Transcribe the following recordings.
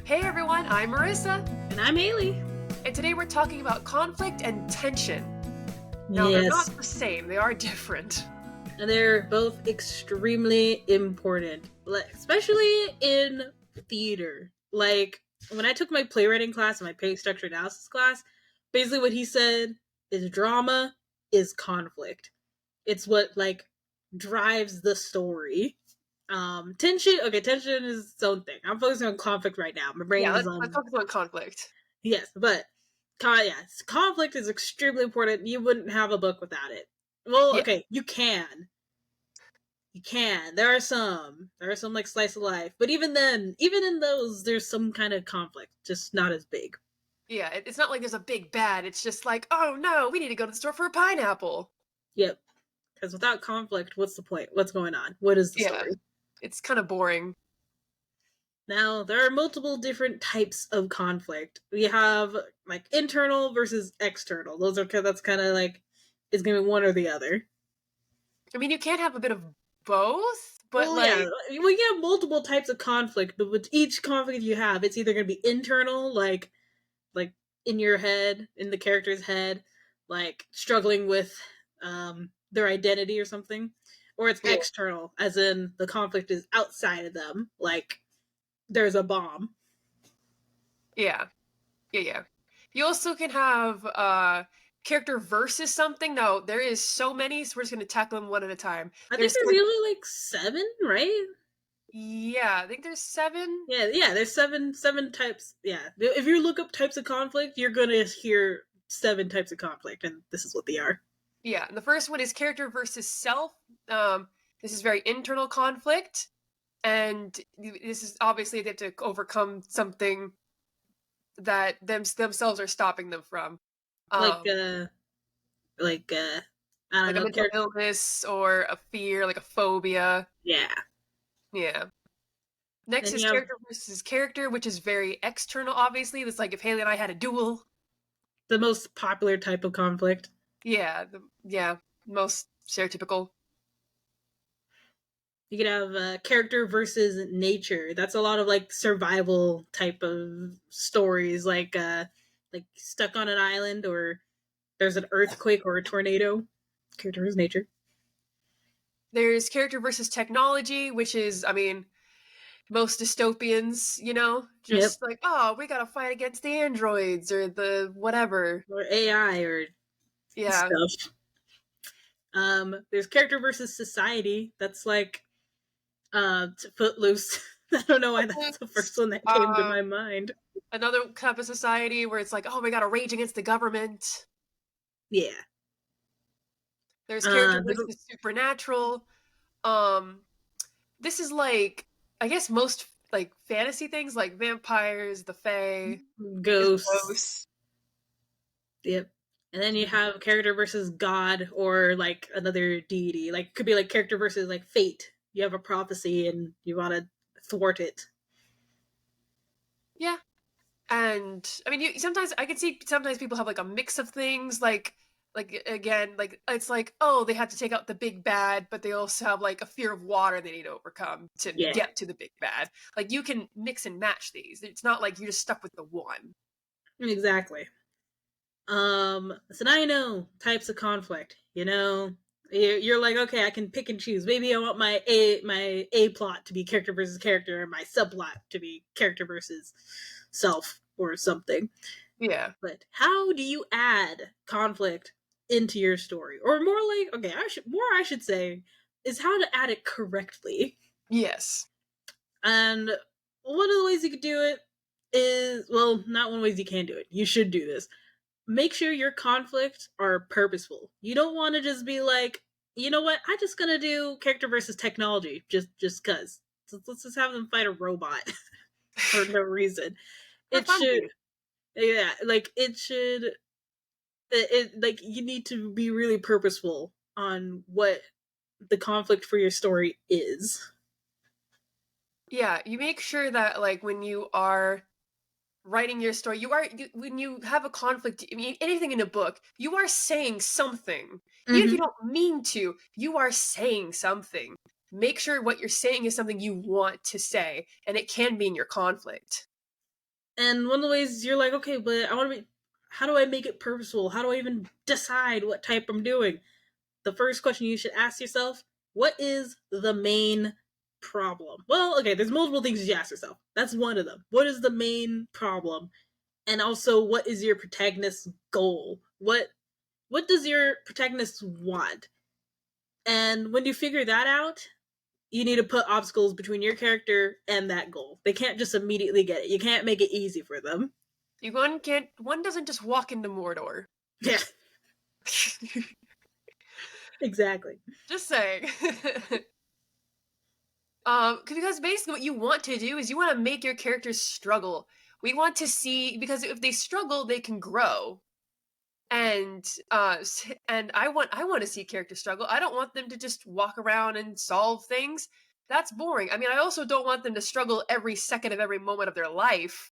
Hey everyone, I'm Marissa, And I'm Haley. and today we're talking about conflict and tension. Now, they're Yes. not the same, they are different. And they're both extremely important, especially in theater. Like, when I took my playwriting class and my play structure analysis class, basically what he said is drama is conflict. It's what, drives the story. Tension is its own thing. I'm focusing on conflict right now. My brain Yeah, is let's on. focus on conflict. Yes, but yes, conflict is extremely important. You wouldn't have a book without it. Well, Yeah, okay, you can. You can. There are some. There are some like slice of life, but even then, even in those, there's some kind of conflict, just not as big. yeah, it's not like there's a big bad, it's just like, oh no, we need to go to the store for a pineapple. Yep. Because without conflict, what's the point? What's going on? What is the Yeah, story? it's kind of boring. Now, there are multiple different types of conflict. We have like internal versus external. That's kind of like it's gonna be one or the other. I mean, you can have a bit of both, but Well, yeah, like, we have multiple types of conflict, but with each conflict you have, it's either going to be internal, like in your head, in the character's head, like struggling with their identity or something, or it's yeah, external, as in the conflict is outside of them, like there's a bomb. yeah, yeah. You also can have character versus something. No, there is so many, so we're just gonna tackle them one at a time. I think There's there's usually like seven, right? Yeah, I think there's seven. Yeah. There's seven types. Yeah, if you look up types of conflict, you're gonna hear seven types of conflict, and this is what they are. Yeah, and the first one is character versus self. This is very internal conflict, and this is obviously they have to overcome something that themselves are stopping them from, Like um, like I don't like a know, mental character. illness or a fear, like a phobia. Yeah. Yeah. Next Then is you have character versus character, which is very external. Obviously, it's like if Haley and I had a duel. the most popular type of conflict. Yeah, yeah, most stereotypical. You could have character versus nature. That's a lot of like survival type of stories, like stuck on an island or there's an earthquake or a tornado. Character versus nature. There's character versus technology, which is, I mean, most dystopians, Yep. just like, oh, we gotta fight against the androids or the whatever. Or AI or Yeah. stuff. There's character versus society. That's like Footloose. I don't know why that's the first one that came to Uh, my mind. Another type of society where it's like, oh, we gotta rage against the government. Yeah. There's character The versus supernatural. Um, this is like, I guess most like fantasy things like vampires, the fae, is ghosts. ghosts. Yep. And then you have character versus god or like another deity. Like could be like character versus like fate. You have a prophecy and you want to thwart it. Yeah. And I mean, sometimes I can see sometimes people have like a mix of things, like again, like it's like, oh, they have to take out the big bad, but they also have like a fear of water they need to overcome to Yeah, get to the big bad. Like you can mix and match these. It's not like you're just stuck with the one. exactly. So now you know types of conflict. You know, you're like, okay, I can pick and choose. Maybe I want my A plot to be character versus character, and my subplot to be character versus self or something. Yeah. But how do you add conflict into your story? Or more like, okay, I should say is how to add it correctly. Yes. And one of the ways you could do it is, well, not one of the ways you can do it. You should do this. Make sure your conflicts are purposeful. You don't want to just be like, you know what, I'm just gonna do character versus technology just cause. So let's just have them fight a robot for no reason. For It should, funsies. yeah, like it should. Like you need to be really purposeful on what the conflict for your story is. Yeah, you make sure that like when you are writing your story, when you have a conflict, I mean anything in a book, you are saying something. Even if you Mm-hmm. don't mean to, you are saying something. Make sure what you're saying is something you want to say, and it can be in your conflict. And one of the ways you're like, okay, but I want to be, how do I make it purposeful? How do I even decide what type I'm doing? The first question you should ask yourself, what is the main problem? Well, okay, there's multiple things you should ask yourself. That's one of them. What is the main problem? And also, what is your protagonist's goal? What does your protagonist want? And when you figure that out, you need to put obstacles between your character and that goal. They can't just immediately get it. You can't make it easy for them. One doesn't just walk into Mordor. Yeah. Exactly. Just saying. Because basically what you want to do is you want to make your characters struggle. We want to see, because if they struggle, they can grow. And I want to see characters struggle. I don't want them to just walk around and solve things. That's boring. I mean, I also don't want them to struggle every second of every moment of their life.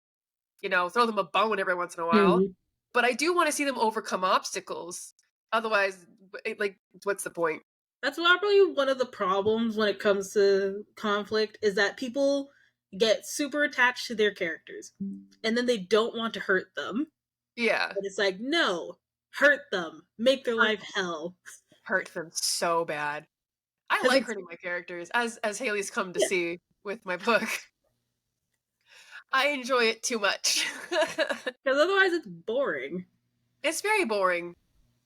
Throw them a bone every once in a while. Mhm. But I do want to see them overcome obstacles. Otherwise, what's the point? That's probably one of the problems when it comes to conflict is that people get super attached to their characters and then they don't want to hurt them. Yeah. But it's like, no, hurt them. Make their life hell. Hurt them so bad. I 'Cause like it's- hurting my characters, as Haley's come to Yeah. see with my book. I enjoy it too much. Because otherwise it's boring. It's very boring.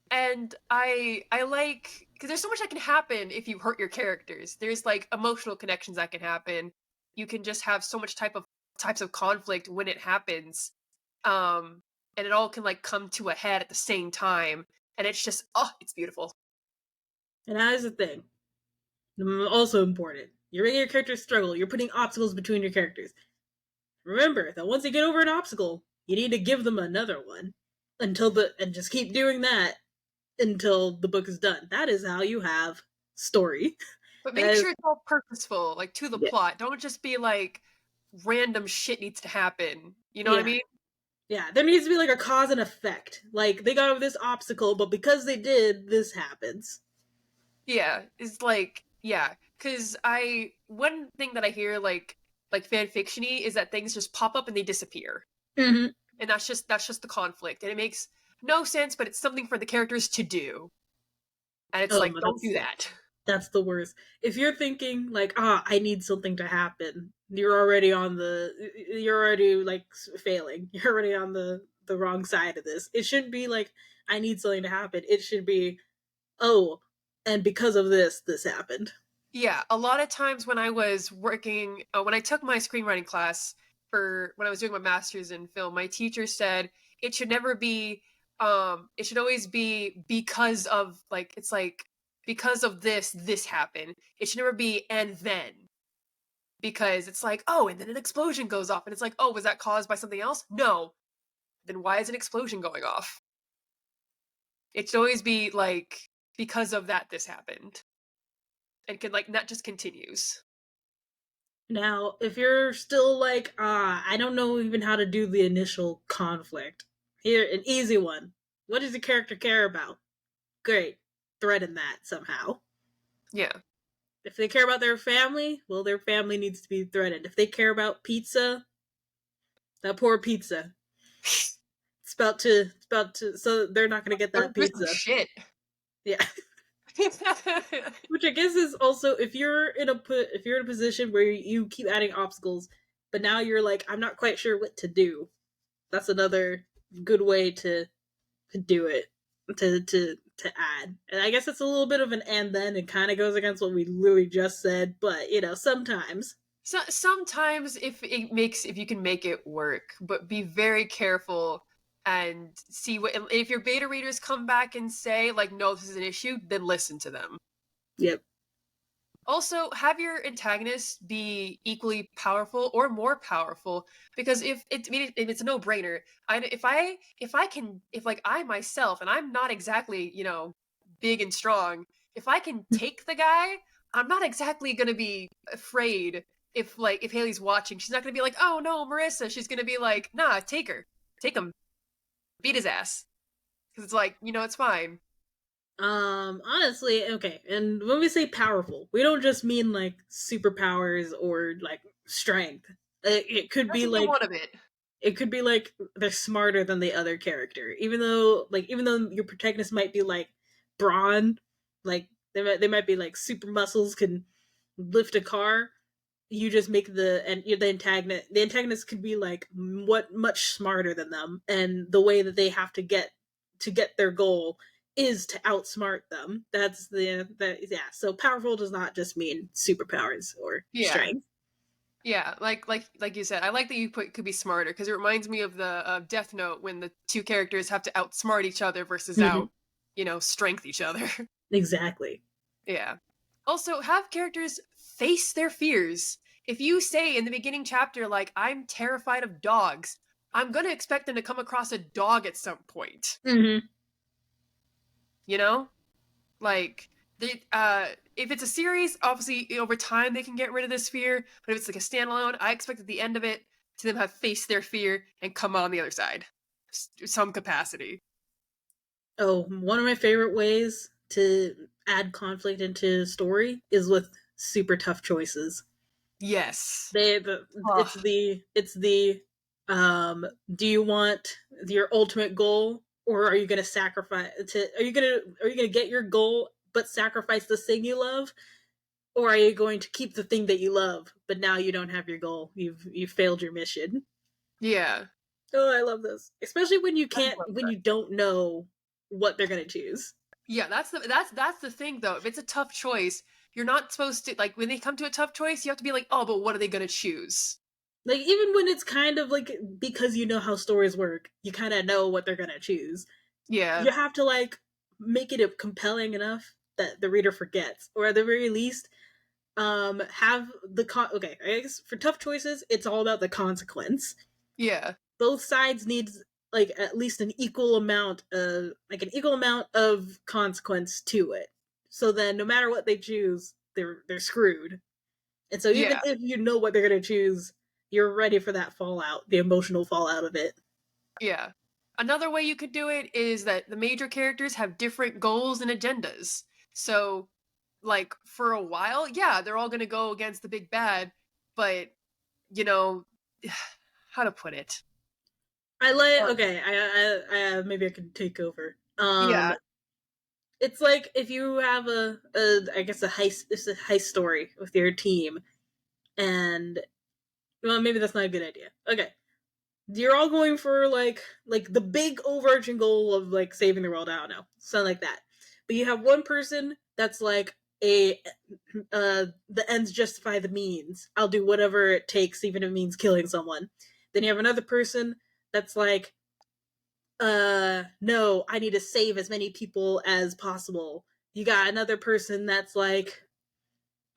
And I like, because there's so much that can happen if you hurt your characters. There's like emotional connections that can happen. You can just have so much types of conflict when it happens. And it all can like come to a head at the same time. And it's just, it's beautiful. And that is the thing. Also important. You're making your characters struggle. You're putting obstacles between your characters. Remember that once they get over an obstacle, you need to give them another one and just keep doing that until the book is done. That is how you have story. But make sure it's all purposeful, like to the Yeah. plot. Don't just be like random shit needs to happen. You know what I mean? Yeah, there needs to be like a cause and effect. Like they got over this obstacle, but because they did, this happens. Yeah, it's like because one thing that I hear like fan fictiony is that things just pop up and they disappear, Mm-hmm. and that's just the conflict, and it makes no sense, but it's something for the characters to do, and it's like don't do that. That's the worst. If you're thinking like, I need something to happen, you're already like failing. You're already on the wrong side of this. It shouldn't be like, I need something to happen. It should be, and because of this happened. Yeah, a lot of times when I was working, when I took my screenwriting class for when I was doing my master's in film, my teacher said it should never be, it should always be because of like, it's like, because of this happened. It should never be and then. Because it's like, and then an explosion goes off. And it's like, was that caused by something else? No. Then why is an explosion going off? It should always be like, because of that, this happened. And can like, not just continues. Now, if you're still like, I don't know even how to do the initial conflict, here, an easy one. What does the character care about? Great. Threaten that somehow. Yeah. If they care about their family, well, their family needs to be threatened. If they care about pizza, that poor pizza. It's about to, so they're not going to get that pizza. Shit. Yeah. Which I guess is also, if you're in a position where you keep adding obstacles, but now you're like, I'm not quite sure what to do. That's another good way to do it, to add. And I guess it's a little bit of an and then. It kind of goes against what we literally just said, but sometimes. So sometimes if you can make it work, but be very careful and see if your beta readers come back and say like, no, this is an issue, then listen to them. Yep. Also, have your antagonists be equally powerful or more powerful, because if it's a no-brainer. If I myself, and I'm not exactly, big and strong, if I can take the guy, I'm not exactly going to be afraid if Haley's watching. She's not going to be like, "Oh no, Marissa." She's going to be like, "Nah, take her. Take him. Beat his ass." Cuz it's like, it's fine. Honestly, okay, and when we say powerful, we don't just mean like superpowers or like strength. It could be like one of it. it could be like they're smarter than the other character, even though your protagonist might be like brawn, like they might be like super muscles, can lift a car. You just make the antagonist could be like what much smarter than them, and the way that they have to get their goal is to outsmart them. That's yeah. So powerful does not just mean superpowers or Yeah. strength. Yeah, like you said, I like that you put could be smarter because it reminds me of the Death Note when the two characters have to outsmart each other versus Mhm. strength each other. Exactly. Yeah. Also, have characters face their fears. If you say in the beginning chapter, like, I'm terrified of dogs, I'm gonna expect them to come across a dog at some point. Hmm. You know? Like, if it's a series, obviously over time they can get rid of this fear. But if it's like a standalone, I expect at the end of it to them have faced their fear and come on the other side, some capacity. Oh, one of my favorite ways to add conflict into story is with super tough choices. Yes. They the Oh, it's the do you want your ultimate goal, or are you going to sacrifice to are you going to get your goal but sacrifice the thing you love, or are you going to keep the thing that you love but now you don't have your goal, you've failed your mission. yeah. Oh, I love this, especially I love when that. you don't know what they're going to choose. Yeah, that's the thing though. If it's a tough choice, you're not supposed to like when they come to a tough choice, you have to be like, oh, but what are they gonna choose? Like, even when it's kind of like, because you know how stories work, you kind of know what they're going to choose. Yeah. You have to like make it compelling enough that the reader forgets, or at the very least have okay, I guess for tough choices it's all about the consequence. Yeah. Both sides need like at least an equal amount of consequence to it, so then no matter what they choose, they're screwed. And so even Yeah. if you know what they're going to choose, you're ready for that fallout, the emotional fallout of it. Yeah. Another way you could do it is that the major characters have different goals and agendas. So, like, for a while, yeah, they're all going to go against the big bad, but, you know, how to put it? I like Uh, okay, I maybe I could take over. yeah. It's like if you have a I guess it's a heist story with your team, and well, maybe that's not a good idea. Okay, you're all going for like the big overarching goal of like saving the world. I don't know, something like that. But you have one person that's like a the ends justify the means. I'll do whatever it takes, even if it means killing someone. Then you have another person that's like, no, I need to save as many people as possible. You got another person that's like,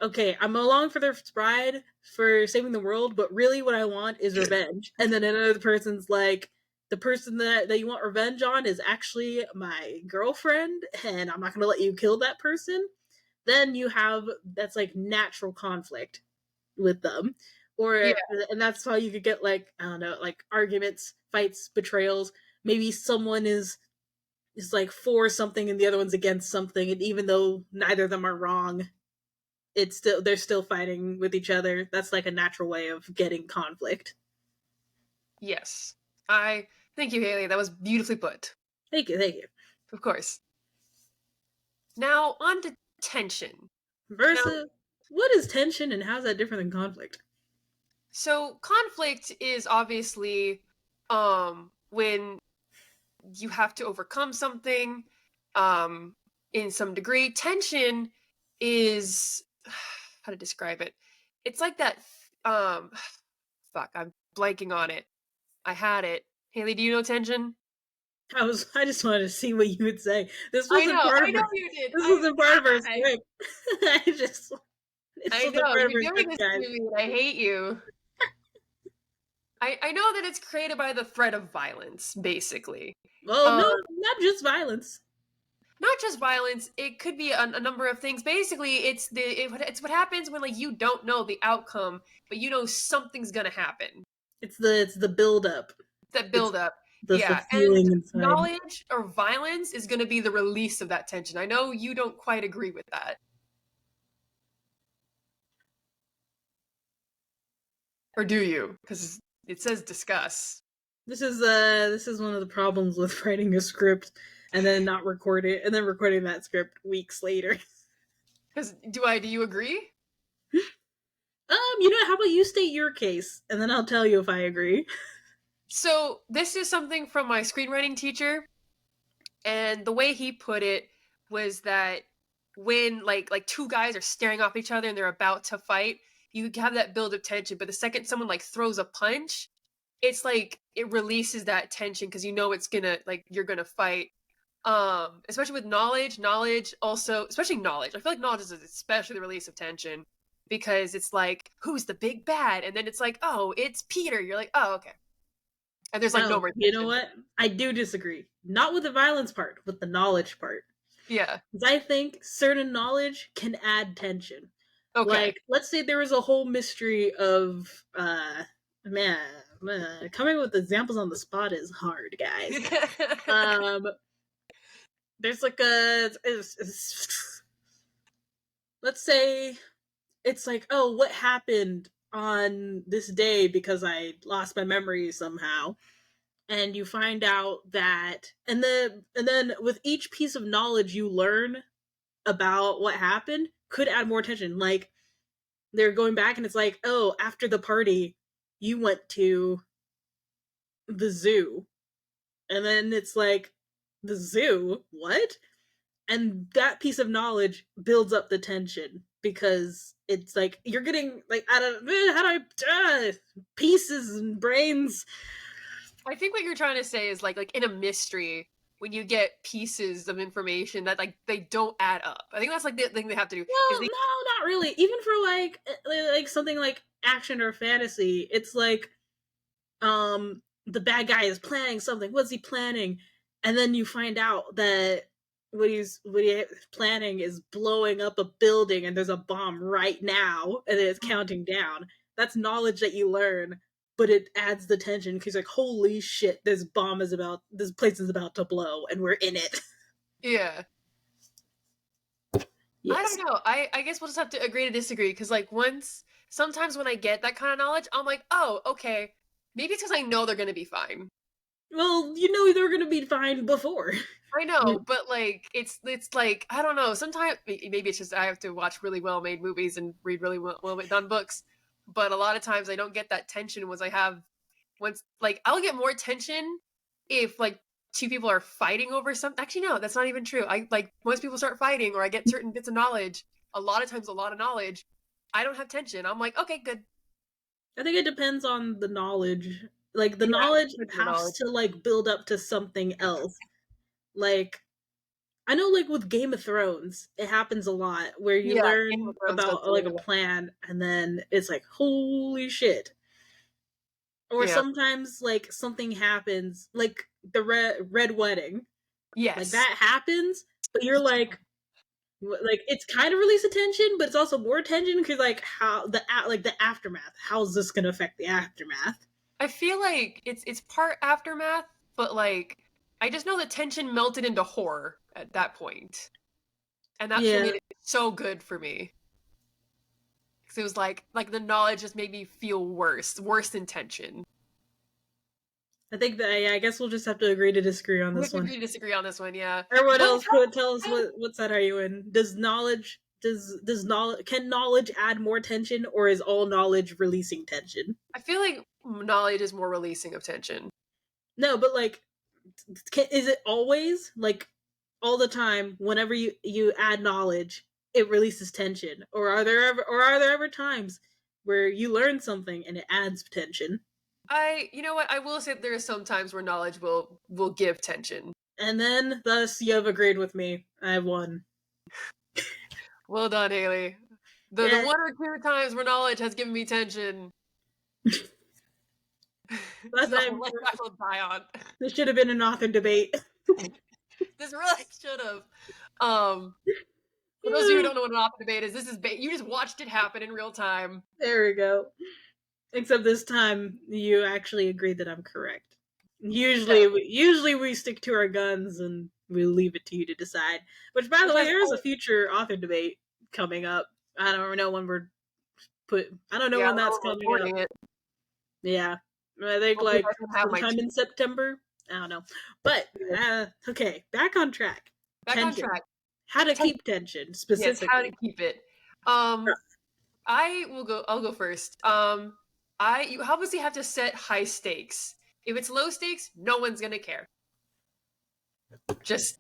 okay, I'm along for the ride for saving the world, but really what I want is revenge. And then another person's like, the person that you want revenge on is actually my girlfriend, and I'm not gonna let you kill that person. Then you have that's like natural conflict with them. Yeah. Or and that's how you could get like, I don't know, like arguments, fights, betrayals. Maybe someone is like for something and the other one's against something, and even though neither of them are wrong, they're still fighting with each other. That's like a natural way of getting conflict. Yes. I thank you, Haley. That was beautifully put. Thank you, thank you. Of course. Now, on to tension. Now, Versus, what is tension and how's that different than conflict? so conflict is obviously when you have to overcome something in some degree. Tension is how to describe it. It's like that um fuck, I'm blanking on it. I had it. Haley, do you know tension? I just wanted to see what you would say. This wasn't part I of know our you did. this wasn't part of our I script. I just This I wasn't know part of you're our doing script, this guys. to me and I hate you. I know that it's created by the threat of violence, basically. Well, Um, no, not just violence. not just violence, it could be a number of things. Basically, it's what happens when like you don't know the outcome, but you know something's gonna happen. It's the build up. That It's build up. the Yeah, and feeling inside. knowledge or violence is gonna be the release of that tension. I know you don't quite agree with that. Or do you? Because it says discuss. This is one of the problems with writing a script and then not record it and then recording that script weeks later. Because do you agree? How about you state your case and then I'll tell you if I agree. So this is something from my screenwriting teacher, and the way he put it was that when like two guys are staring off each other and they're about to fight, you have that build of tension, but the second someone like throws a punch, it's like it releases that tension because you know it's gonna like you're gonna fight. Especially with knowledge also, especially knowledge. I feel like knowledge is especially the release of tension because it's like who's the big bad, and then it's like, oh, it's Peter. You're like, oh, okay, and there's like no No, more you know tension. what? I do disagree. Not with the violence part, with the knowledge part. Yeah. Because I think certain knowledge can add tension. Okay. Like, let's say there was a whole mystery of man, coming with examples on the spot is hard, guys. Um there's like let's say it's like, oh, what happened on this day because I lost my memory somehow. And you find out that and then with each piece of knowledge you learn about what happened could add more tension. Like they're going back and it's like, oh, after the party you went to the zoo. And then it's like, the zoo? What? And that piece of knowledge builds up the tension because it's like you're getting like I don't how do I pieces and brains. I think what you're trying to say is like in a mystery when you get pieces of information that like they don't add up. I think that's like the thing they have to do is Well, they no, not really. Even for like something like action or fantasy, it's like the bad guy is planning something. What's he planning? And then you find out that what he's planning is blowing up a building and there's a bomb right now and it's counting down. That's knowledge that you learn, but it adds the tension because like, holy shit, this place is about to blow and we're in it. yeah. I Yes. don't know. I guess we'll just have to agree to disagree because like once sometimes when I get that kind of knowledge, I'm like, oh, okay. Maybe it's because I know they're gonna be fine. Well, you know they're gonna be fine before. I know, but like it's like I don't know. Sometimes maybe it's just I have to watch really well made movies and read really well done books. But a lot of times I don't get that tension once like I'll get more tension if like two people are fighting over something. Actually, no, that's not even true. I like once people start fighting or I get certain bits of knowledge. A lot of times, a lot of knowledge. I don't have tension. I'm like, okay, good. I think it depends on the knowledge. Like the Yeah, knowledge good for has knowledge. to like build up to something else. Like I know like with Game of Thrones, it happens a lot where you Yeah, Game of learn Thrones does about a like a little bit. plan and then it's like holy shit. Or Yeah. sometimes like something happens like the red wedding. Like Yes. that happens, but you're like it's kind of release of tension, but it's also more tension because like how the aftermath. How's this gonna affect the aftermath? I feel like it's part aftermath, but like I just know the tension melted into horror at that point, and that's what Yeah, made it so good for me. Because it was like the knowledge just made me feel worse than tension. I think that yeah, I guess we'll just have to agree to disagree on We have this to one. agree to disagree on this one, yeah. Or what But else? Tell us what side are you in? Does knowledge can knowledge add more tension, or is all knowledge releasing tension? I feel like knowledge is more releasing of tension. No, but like, is it always like all the time? Whenever you add knowledge, it releases tension, or are there ever times where you learn something and it adds tension? You know what? I will say there are some times where knowledge will give tension. And then, thus, you have agreed with me. I won. Well done, Haley. The Yeah, one or two times where knowledge has given me tension. last No, time like I will die on. this should have been an author debate. This really should have. For those of you who don't know what an op debate is, this is you just watched it happen in real time. There we go. Except this time, you actually agreed that I'm correct. Yeah, Usually we stick to our guns and we leave it to you to decide. Which, by the which way, has there is a future author debate coming up. I don't know when we're I don't know yeah, when that's we're coming up. recording it. Yeah. I think Hopefully like I can have my sometime in September. I don't know. But okay, back on track. back on Tension. track. How to Ten- keep tension yes, how to specifically. keep it. I'll go first. You obviously have to set high stakes. If it's low stakes, no one's gonna care.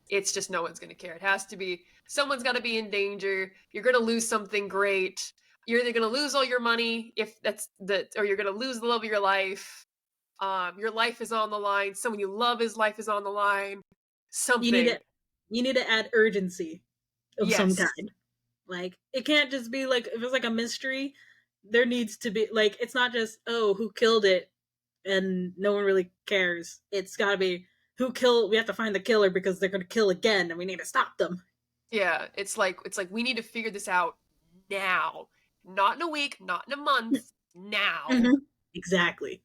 It's just no one's gonna care. It has to be someone's gotta be in danger. You're gonna lose something great. You're either gonna lose all your money if that's the or you're gonna lose the love of your life is on the line. Someone you love his life is on the line. You need Something. to you need to add urgency of some Yes. kind. Like it can't just be like if it's like a mystery, there needs to be like it's not just oh who killed it and no one really cares. It's got to be who killed. We have to find the killer because they're going to kill again, and we need to stop them. Yeah. It's like we need to figure this out now. Not in a week, not in a month. Now. Mm-hmm. Exactly.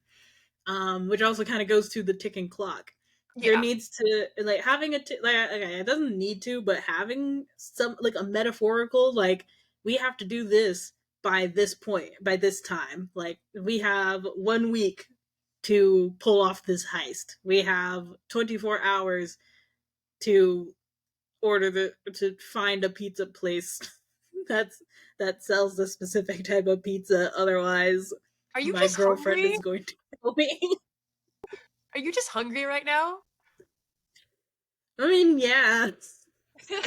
Which also kind of goes to the ticking clock. There Yeah. needs to like having like okay, it doesn't need to, but having some like a metaphorical like we have to do this by this point by this time. Like we have 1 week to pull off this heist. We have 24 hours to to find a pizza place that's that sells the specific type of pizza. Otherwise, Are you my just girlfriend hungry? is going to kill me. Are you just hungry right now? I mean, yeah, pizza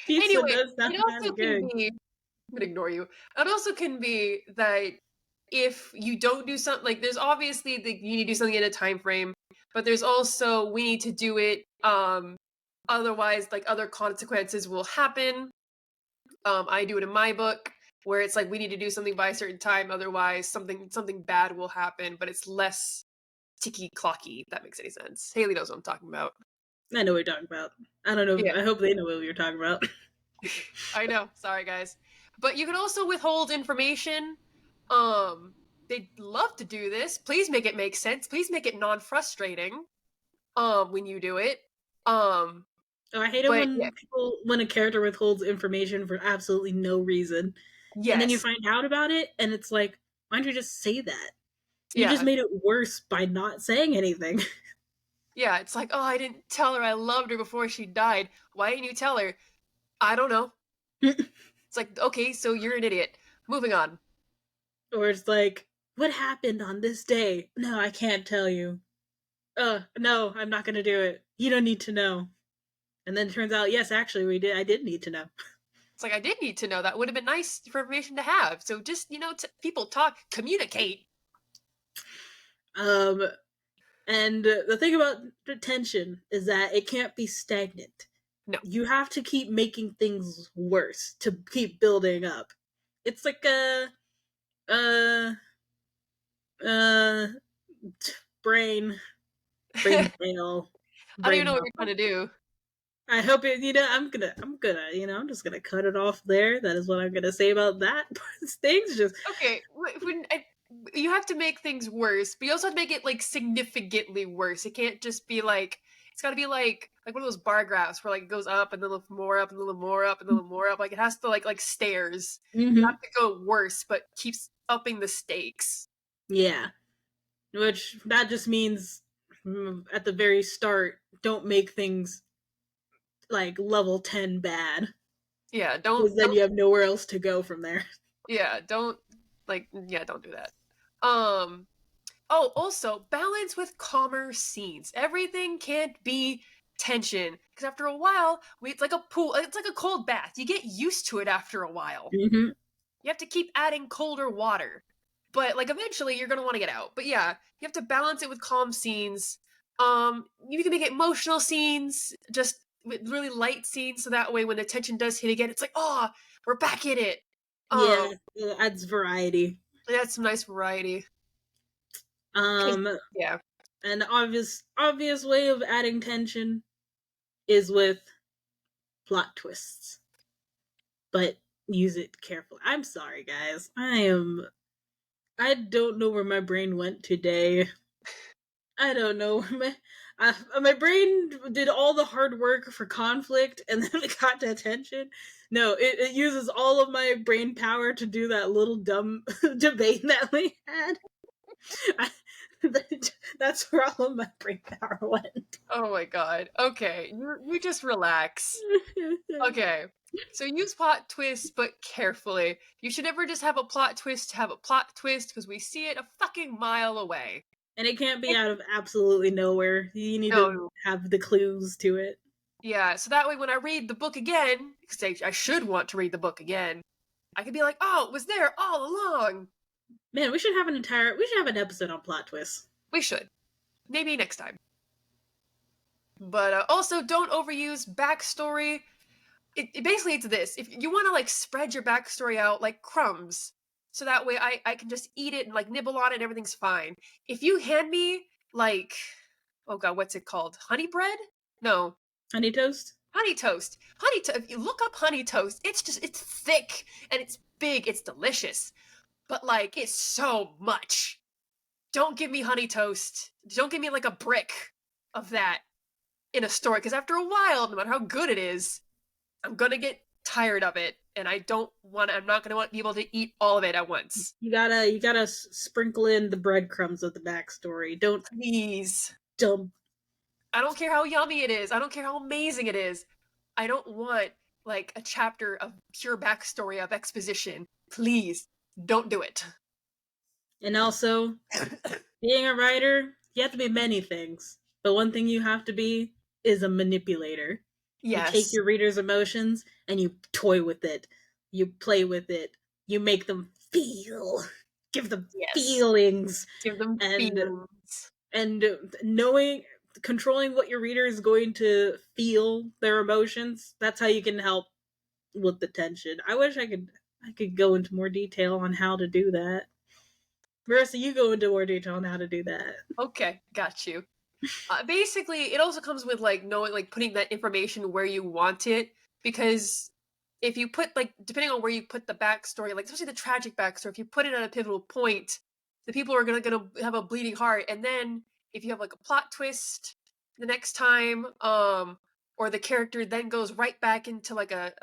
Anyway, does sound it kind also of can good. be, I'm gonna ignore you. It also can be that if you don't do something, like there's obviously you need to do something in a time frame, but there's also we need to do it. Otherwise, like other consequences will happen. I do it in my book where it's like we need to do something by a certain time, otherwise something bad will happen, but it's less ticky clocky. If that makes any sense. Haley knows what I'm talking about. I know what you're talking about. I don't know. Yeah. I hope they know what you're talking about. I know. Sorry, guys. But you can also withhold information. Um, they'd love to do this. Please make it make sense. Please make it non-frustrating. When you do it. Um, Oh, I hate it but yeah, when a character withholds information for absolutely no reason, and then you yes, find out about it, and it's like, why don't you just say that? You just yeah, made it worse by not saying anything. yeah. It's like, oh, I didn't tell her I loved her before she died. Why didn't you tell her? I don't know. It's like, okay, so you're an idiot. Moving on. Or it's like, what happened on this day? No, I can't tell you. No, I'm not gonna do it. You don't need to know. And then it turns out, yes, actually, we did. I did need to know. It's like I did need to know. That would have been nice for information to have. So just people talk, communicate. Um, and the thing about detention is that it can't be stagnant. No. You have to keep making things worse to keep building up. It's like uh, uh, brain, brain fail, I don't even brain know what you're trying to malfunction. do. I hope it. I'm just gonna cut it off there. That is what I'm gonna say about that. Things just Okay, you have to make things worse, but you also have to make it like significantly worse. It can't just be like it's got to be like one of those bar graphs where like it goes up and then a little more up and a little more up and a little more up. Like it has to like stairs. You mm-hmm. have to go worse, but keeps upping the stakes. Yeah, which that just means at the very start, don't make things like level 10 bad Yeah, because then don't you have nowhere else to go from there. yeah, don't do that. Um Oh, also balance with calmer scenes. Everything can't be tension because after a while, it's like a pool. It's like a cold bath. You get used to it after a while. Mm-hmm. You have to keep adding colder water, but like eventually you're gonna want to get out. But yeah, you have to balance it with calm scenes. You can make it emotional scenes, just with really light scenes, so that way when the tension does hit again, it's like, oh, we're back in it. Yeah, Um, it adds variety. that's some nice variety. Um, Yeah. an obvious way of adding tension is with plot twists, but use it carefully. I'm sorry, guys. I don't know where my brain went today. I don't know. My brain did all the hard work for conflict and then it got to tension. No, it uses all of my brain power to do that little dumb debate that we had. That's where all of my brain power went. Oh my god. Okay, you just relax. Okay. So use plot twists, but carefully. You should never just have a plot twist to have a plot twist, because we see it a fucking mile away. And it can't be out of absolutely nowhere. You need to No. have the clues to it. Yeah, so that way when I read the book again, because I should want to read the book again, I could be like, oh, it was there all along. Man, we should have an episode on plot twists. We should. Maybe next time. But also, don't overuse backstory. Basically, it's this. If you want to, like, spread your backstory out like crumbs, so that way I can just eat it and, like, nibble on it and everything's fine. If you hand me, like, oh god, what's it called? Honey bread? No. Honey toast? Honey toast. If you look up honey toast, it's thick and it's big. It's delicious. But, like, it's so much. Don't give me honey toast. Don't give me, like, a brick of that in a story, because after a while, no matter how good it is, I'm gonna get tired of it, and I'm not gonna be able to eat all of it at once. You gotta sprinkle in the breadcrumbs of the backstory. Please. Don't. I don't care how yummy it is. I don't care how amazing it is. I don't want, like, a chapter of pure backstory of exposition. Please, don't do it. And also, being a writer, you have to be many things. But one thing you have to be is a manipulator. Yes. You take your reader's emotions and you toy with it. You play with it. You make them feel. Give them feelings. Give them feelings. And controlling what your reader is going to feel, their emotions, that's how you can help with the tension. I wish I could go into more detail on how to do that. Marissa, you go into more detail on how to do that. Okay, got you. Basically, it also comes with, like, knowing, like, putting that information where you want it, because if you put, like, depending on where you put the backstory, like, especially the tragic backstory, if you put it at a pivotal point, the people are gonna have a bleeding heart, and then if you have, like, a plot twist the next time, or the character then goes right back into like a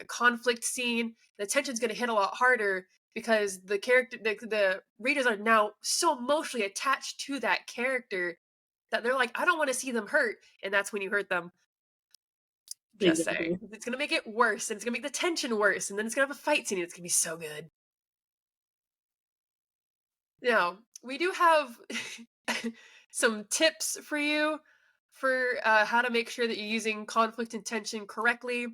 conflict scene, the tension's gonna hit a lot harder, because the readers are now so emotionally attached to that character that they're like, I don't want to see them hurt, and that's when you hurt them. Just saying. It's gonna make it worse, and it's gonna make the tension worse, and then it's gonna have a fight scene, and it's gonna be so good. Now, we do have some tips for you for how to make sure that you're using conflict and tension correctly.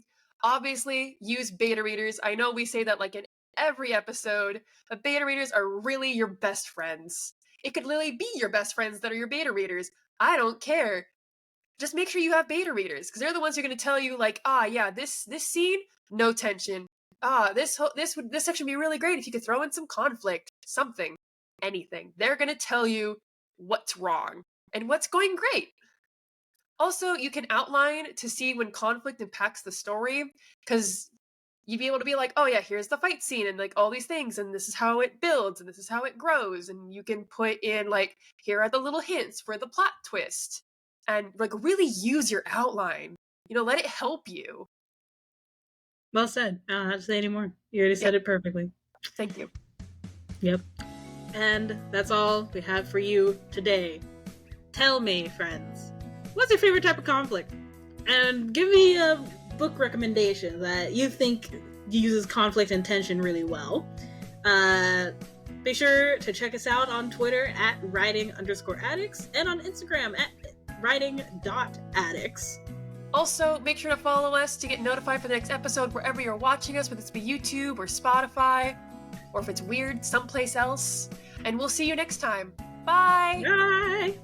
Obviously, use beta readers. I know we say that, like, in every episode, but beta readers are really your best friends. It could literally be your best friends that are your beta readers. I don't care. Just make sure you have beta readers, because they're the ones who are going to tell you, like, yeah, this scene, no tension. This section would be really great if you could throw in some conflict, something, anything. They're going to tell you what's wrong and what's going great. Also, you can outline to see when conflict impacts the story, because you'd be able to be like, oh yeah, here's the fight scene and, like, all these things, and this is how it builds and this is how it grows, and you can put in, like, here are the little hints for the plot twist, and, like, really use your outline. Let it help you. Well said. I don't have to say anymore. You already said it perfectly. Thank you. Yep. And that's all we have for you today. Tell me, friends, what's your favorite type of conflict? And give me a book recommendation that you think uses conflict and tension really well. Be sure to check us out on Twitter at writing_addicts and on Instagram at writing.addicts. Also, make sure to follow us to get notified for the next episode wherever you're watching us, whether it's be YouTube or Spotify, or if it's weird, someplace else. And we'll see you next time. Bye! Bye!